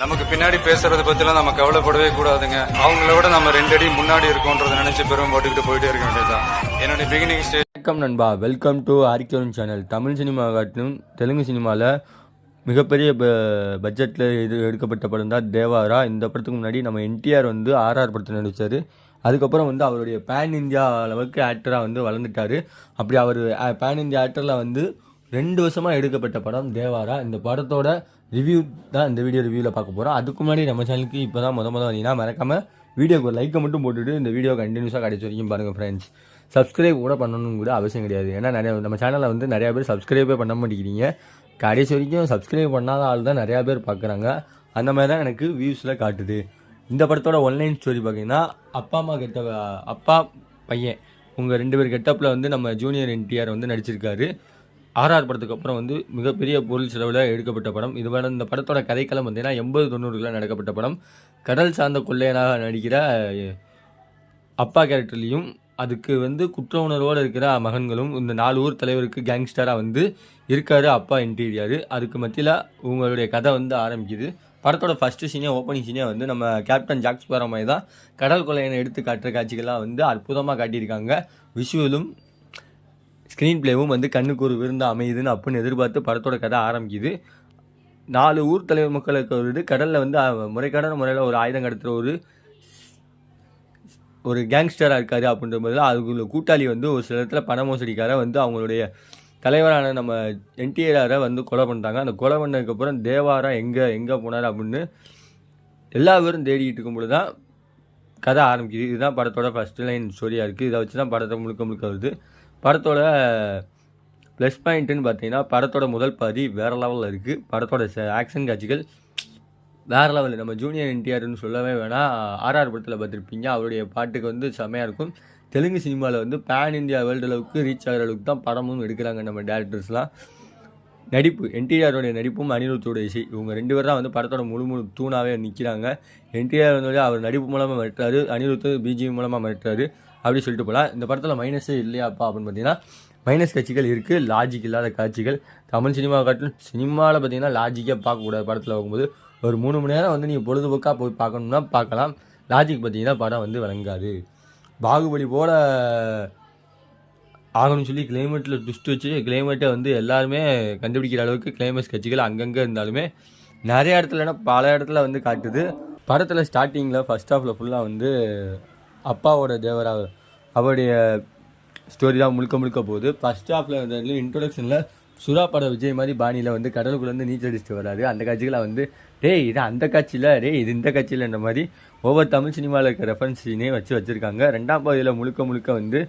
நமக்கு பின்னாடி பேசுறதை பத்திலாம் நம்ம கவலைப்படவே கூடாதுங்க. அவங்கள விட நம்ம 2 அடி முன்னாடி இருக்கோன்றதை நினைச்சு பெரும் போட்டுக்கிட்டு போயிட்டே இருக்க வேண்டியதுதான். என்னுடைய பிகினிங் ஸ்டேஜ். வணக்கம் நண்பா, வெல்கம் டு ஆரிக்கோன் சேனல். தமிழ் சினிமா காட்டிலும் தெலுங்கு சினிமாவில் மிகப்பெரிய பட்ஜெட்டில் எடுக்கப்பட்ட படம் தான் தேவாரா. இந்த படத்துக்கு முன்னாடி நம்ம என்டிஆர் வந்து ஆர்ஆர் படத்தில் நடித்தார். அதுக்கப்புறம் வந்து அவருடைய பேன் இந்தியா அளவுக்கு ஆக்டராக வந்து வளர்ந்துட்டார். அப்படி அவர் பேன் இந்தியா ஆக்டரில் வந்து 2 வருஷமாக எடுக்கப்பட்ட படம் தேவாரா. இந்த படத்தோட ரிவ்யூ தான் இந்த வீடியோ ரிவ்யூவில் பார்க்க போகிறோம். அதுக்கு முன்னாடி நம்ம சேனலுக்கு இப்போ தான் முதல் வந்தீங்கன்னா மறக்காமல் வீடியோக்கு ஒரு லைக்கை மட்டும் போட்டுவிட்டு இந்த வீடியோ கண்டினியூஸாக கடைசி வரைக்கும் பாருங்கள் ஃப்ரெண்ட்ஸ். சப்ஸ்கிரைப் கூட பண்ணணும்னு கூட அவசியம் கிடையாது. ஏன்னா நம்ம சேனலில் வந்து நிறையா பேர் சப்ஸ்கிரைபே பண்ண மாட்டேங்கிறீங்க. கடைசி வரைக்கும் சப்ஸ்கிரைப் பண்ணாத ஆள் தான் நிறையா பேர் பார்க்குறாங்க. அந்த மாதிரி தான் எனக்கு வியூஸில் காட்டுது. இந்த படத்தோட ஒன்லைன் ஸ்டோரி பார்த்தீங்கன்னா, அப்பா பையன் உங்கள் 2 பேர் கெட்டப்பில் வந்து நம்ம ஜூனியர் என்டிஆர் வந்து நடிச்சிருக்காரு. ஆர்ஆர் படத்துக்கு அப்புறம் வந்து மிகப்பெரிய பொருள் செலவில் எடுக்கப்பட்ட படம். இந்த படத்தோட கதைக்களம் பார்த்தீங்கன்னா 80-90களில் நடக்கப்பட்ட படம். கடல் சார்ந்த கொள்ளையனாக நடிக்கிற அப்பா கேரக்டர்லையும் அதுக்கு வந்து குற்ற உணர்வோடு இருக்கிற மகன்களும் இந்த 4 ஊர் தலைவருக்கு கேங்ஸ்டராக வந்து இருக்காரு அப்பா என்டிஆர். அதுக்கு மத்தியில் உங்களுடைய கதை வந்து ஆரம்பிக்குது. படத்தோட ஃபஸ்ட்டு சீனே ஓப்பனிங் சீனே வந்து நம்ம கேப்டன் ஜாக் ஸ்பேரோ மாதிரி தான் கடல் கொள்ளையனை எடுத்து காட்டுற காட்சிகள்லாம் வந்து அற்புதமாக காட்டியிருக்காங்க. விஷுவலும் ஸ்க்ரீன் பிளேவும் வந்து கண்ணுக்கு ஒரு விருந்து அமையுதுன்னு அப்படின்னு எதிர்பார்த்து படத்தோட கதை ஆரம்பிக்குது. 4 ஊர் தலைவர் மக்களுக்கு ஒரு கடலில் வந்து முறைக்கான முறையில் ஒரு ஆயுதம் கடத்துகிற ஒரு கேங்ஸ்டராக இருக்காரு அப்படின்ற போது அதுக்குள்ள கூட்டாளி வந்து ஒரு சில இடத்துல பண மோசடிக்கார வந்து அவங்களுடைய தலைவரான நம்ம என்டிஆரை வந்து கொலை பண்ணிட்டாங்க. அந்த கொலை பண்ணதுக்கப்புறம் தேவாரா எங்கே போனார் அப்படின்னு எல்லா பேரும் தேடிட்டு இருக்கும்பொழுது தான் கதை ஆரம்பிக்குது. இதுதான் படத்தோட ஃபஸ்ட் லைன் ஸ்டோரியாக இருக்குது. இதை வச்சு தான் படத்தை முழுக்க வருது. படத்தோட ப்ளஸ் பாயிண்ட்டுன்னு பார்த்தீங்கன்னா, படத்தோட முதல் பாதி வேறு லெவலில் இருக்குது. படத்தோட ஆக்ஷன் காட்சிகள் வேறு லெவலில். நம்ம ஜூனியர் என்டிஆர்னு சொல்லவே வேணாம். ஆர்ஆர் படத்தில் பார்த்துருப்பீங்க. அவருடைய பாட்டுக்கு வந்து செம்மையாக இருக்கும். தெலுங்கு சினிமாவில் வந்து பேன் இந்தியா வேர்ல்டு அளவுக்கு ரீச் ஆகிற அளவுக்கு தான் படமும் எடுக்கிறாங்க நம்ம டேரக்டர்ஸ்லாம். நடிப்பு என்டிஆருடைய நடிப்பும் அனிருத்தோட இசை, இவங்க 2 பேர் தான் வந்து படத்தோட முழு தூணாகவே நிற்கிறாங்க. என்டிஆர் வந்து அவர் நடிப்பு மூலமாக மிரட்டுறாரு, அனிருத் பிஜிஎம் மூலமாக மிரட்டுறாரு அப்படி சொல்லிட்டு போகலாம். இந்த படத்தில் மைனஸே இல்லையாப்பா அப்படின்னு பார்த்தீங்கன்னா, மைனஸ் காட்சிகள் இருக்குது. லாஜிக் இல்லாத காட்சிகள். தமிழ் சினிமா காட்டிலும் சினிமாவில் பார்த்தீங்கன்னா லாஜிக்காக பார்க்கக்கூடாது. படத்தில் போகும்போது ஒரு 3 மணி நேரம் வந்து நீங்கள் பொழுதுபோக்காக போய் பார்க்கணுன்னா பார்க்கலாம். லாஜிக் பார்த்தீங்கன்னா படம் வந்து வழங்காது. பாகுபலி போல் ஆகணும்னு சொல்லி கிளைமேட்டில் ட்விஸ்ட் வச்சு கிளைமேட்டை வந்து எல்லாருமே கண்டுபிடிக்கிற அளவுக்கு கிளைமேக்ஸ் காட்சிகள் அங்கங்கே இருந்தாலுமே நிறைய இடத்துலனா பல இடத்துல வந்து காட்டுது. படத்தில் ஸ்டார்டிங்கில் ஃபஸ்ட் ஹாஃபில் ஃபுல்லாக வந்து அப்பாவோட தேவரா அவருடைய ஸ்டோரி தான் முழுக்க போகுது. ஃபஸ்ட் ஹாஃபில் வந்து இன்ட்ரொடக்ஷனில் சுறா பட விஜய் மாதிரி பாணியில் வந்து கடலுக்குள்ளேருந்து நீச்சல் அடிச்சுட்டு வராது. அந்த காட்சிகளை வந்து இது அந்த காட்சியில் இது இந்த காட்சியில்ன்ற மாதிரி ஒவ்வொரு தமிழ் சினிமாவில் இருக்க ரெஃபரன்ஸ் சீனே வச்சுருக்காங்க. 2ஆம் பகுதியில் முழுக்க வந்து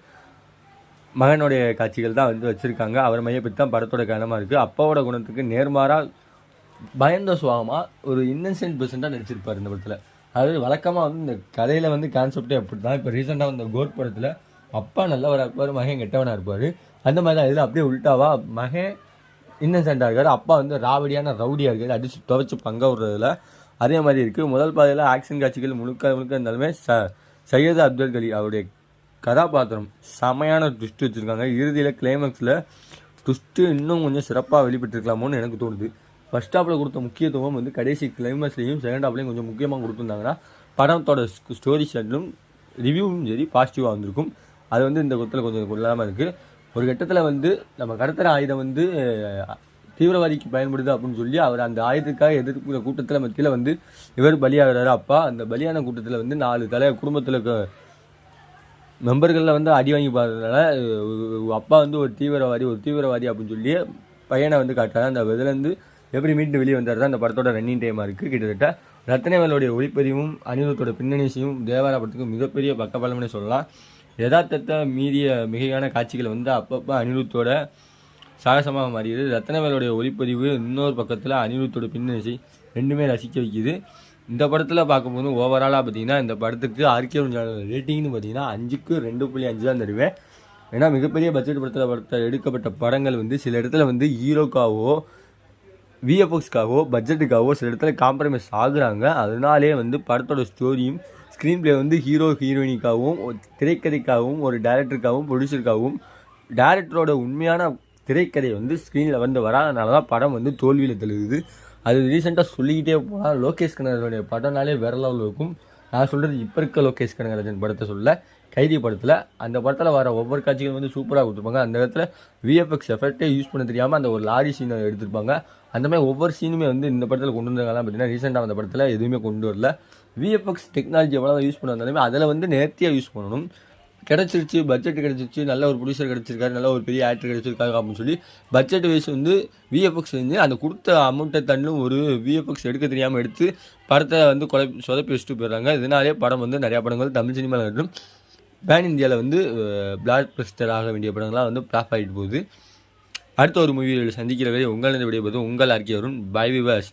மகனுடைய காட்சிகள் தான் வந்து வச்சுருக்காங்க. அவரை மையப்பற்றி தான் படத்தோட கனமாக இருக்குது. அப்பாவோட குணத்துக்கு நேர்மாறாக பயந்த சுவாகமாக ஒரு இன்னசென்ட் பெர்சன்ட்டாக நடிச்சிருப்பார் இந்த படத்தில். அதாவது வழக்கமாக வந்து இந்த கதையில் வந்து கான்செப்டே அப்படி தான். இப்போ ரீசெண்டாக வந்த கோட் படத்தில் அப்பா நல்லவராக இருப்பார், மகன் கெட்டவனாக இருப்பார். அந்த மாதிரி தான் இதில் அப்படியே உள்டாவா மகன் இன்னசென்ட்டாக இருக்கார், அப்பா வந்து ராவடியான ரவுடியாக இருக்கார், அடிச்சு துவைச்சு பங்க விடுறதுல அதே மாதிரி இருக்குது. முதல் பாதையில் ஆக்ஷன் காட்சிகள் முழுக்க இருந்தாலுமே சையது அப்துல் கலி அவருடைய கதாபாத்திரம் செமையான ட்விஸ்ட் வச்சுருக்காங்க. இறுதியில் கிளைமேக்ஸில் ட்விஸ்ட்டு இன்னும் கொஞ்சம் சிறப்பாக வெளிப்பட்டுருக்கலாமோன்னு எனக்கு தோணுது. ஃபஸ்ட் ஹாஃபில் கொடுத்த முக்கியத்துவம் வந்து கடைசி கிளைமேக்ஸ்லையும் செகண்ட் ஹாஃப்லையும் கொஞ்சம் முக்கியமாக கொடுத்துருந்தாங்கன்னா படத்தோட ஸ்டோரி ஷெட்லும் ரிவ்யூவும் சரி பாசிட்டிவாக வந்திருக்கும். அது வந்து இந்த குத்தில் கொஞ்சம் கொள்ளாமல் இருக்குது. ஒரு கட்டத்தில் வந்து நம்ம கடத்துகிற ஆயுதம் வந்து தீவிரவாதிக்கு பயன்படுது அப்படின்னு சொல்லி அவர் அந்த ஆயுதத்துக்காக எதிர்க்கிற கூட்டத்தில் மத்தியில் வந்து இவர் பலியாகிறாரு அப்பா. அந்த பலியான கூட்டத்தில் வந்து 4 குடும்பத்தில் இருக்க மெம்பர்களில் வந்து அடி வாங்கி பார்த்ததுனால அப்பா வந்து ஒரு தீவிரவாதி அப்படின்னு சொல்லி பையனை வந்து காட்டுறாரு. அந்த இதுலேருந்து எப்படி மீண்டு வெளியே வந்தார் தான் அந்த படத்தோட ரன்னிங் டைமாக இருக்குது. கிட்டத்தட்ட ரத்னவேலுடைய ஒளிப்பதிவும் அனிருத்தோட பின்னணிசையும் தேவாரா படத்துக்கு மிகப்பெரிய பக்கபலம்னே சொல்லலாம். யதார்த்தத்தை மீறிய மிகையான காட்சிகள் வந்து அப்பப்போ அனிருத்தோட சாகசமாக மாறிடுது. ரத்னவேலுடைய ஒளிப்பதிவு இன்னொரு பக்கத்தில் அனிருத்தோட பின்னணிசை ரெண்டுமே ரசிக்க வைக்குது. இந்த படத்தில் பார்க்கும்போது ஓவராலாக பார்த்தீங்கன்னா இந்த படத்துக்கு ஆர்கேஎன் ரேட்டிங்னு பார்த்தீங்கன்னா 5க்கு 2.5 தான் தருவேன். ஏன்னா மிகப்பெரிய பட்ஜெட் படத்தில் எடுக்கப்பட்ட படங்கள் வந்து சில இடத்துல வந்து ஹீரோக்காவோ விஎஃப்எக்ஸ்க்காகவோ பட்ஜெட்டுக்காகவோ சில இடத்துல காம்ப்ரமைஸ் ஆகுறாங்க. அதனாலே வந்து படத்தோட ஸ்டோரியும் ஸ்க்ரீன் பிளே வந்து ஹீரோயினிக்காகவும் திரைக்கதைக்காகவும் ஒரு டைரக்டருக்காகவும் ப்ரொடியூசருக்காகவும் டைரக்டரோட உண்மையான திரைக்கதை வந்து ஸ்க்ரீனில் வந்து வராதனால தான் படம் வந்து தோல்வியில் தழுவுது. அது ரீசெண்டாக சொல்லிக்கிட்டே போனால் லோகேஷ் கனகராஜனுடைய படம்னாலே வேற லெவலில் இருக்கும். நான் சொல்கிறது இப்போ இருக்க லோகேஷ் கனகராஜன் படத்தை சொல்ல, கைதி படத்தில் அந்த படத்தில் வர ஒவ்வொரு காட்சிகளும் வந்து சூப்பராக கொடுத்துருப்பாங்க. அந்த இடத்துல விஎஃப்எக்ஸ் எஃபெக்டே யூஸ் பண்ண தெரியாமல் அந்த ஒரு லாரி சீனை எடுத்திருப்பாங்க. அந்த மாதிரி ஒவ்வொரு சீனுமே வந்து இந்த படத்தில் கொண்டு வந்தாங்கலாம் பார்த்தீங்கன்னா ரீசெண்டாக அந்த படத்தில் எதுவுமே கொண்டு வரல. விஎஃப்எக்ஸ் டெக்னாலஜி எவ்வளோ யூஸ் பண்ண வந்தாலுமே அதில் வந்து நேர்த்தியாக யூஸ் பண்ணணும். கிடச்சிருச்சு, பட்ஜெட் கிடச்சிருச்சு, நல்ல ஒரு ப்ரொடியூசர் கிடச்சிருக்காரு, நல்ல ஒரு பெரிய ஆக்டர் கிடச்சிருக்காங்க அப்படின்னு சொல்லி பட்ஜெட் வைஸ் வந்து விஎஃப்எக்ஸ் வந்து அந்த கொடுத்த அமௌண்ட்டை தன்னும் ஒரு விஎஃப்எக்ஸ் எடுக்க தெரியாமல் எடுத்து படத்தை வந்து சொதப்பி வச்சுட்டு போயிடுறாங்க. இதனாலே படம் வந்து நிறையா படங்கள் தமிழ் சினிமாவில் இருக்கும் பேன் இந்தியாவில் வந்து பிளாக் பஸ்டர் ஆக வேண்டிய படங்கள்லாம் வந்து ஃப்ளாப் ஆகிட்டு போகுது. அடுத்த ஒரு மூவியில் சந்திக்கிற வரை உங்கள் விடைபெறுவது உங்கள் ஆர்கே வருண். By viewers.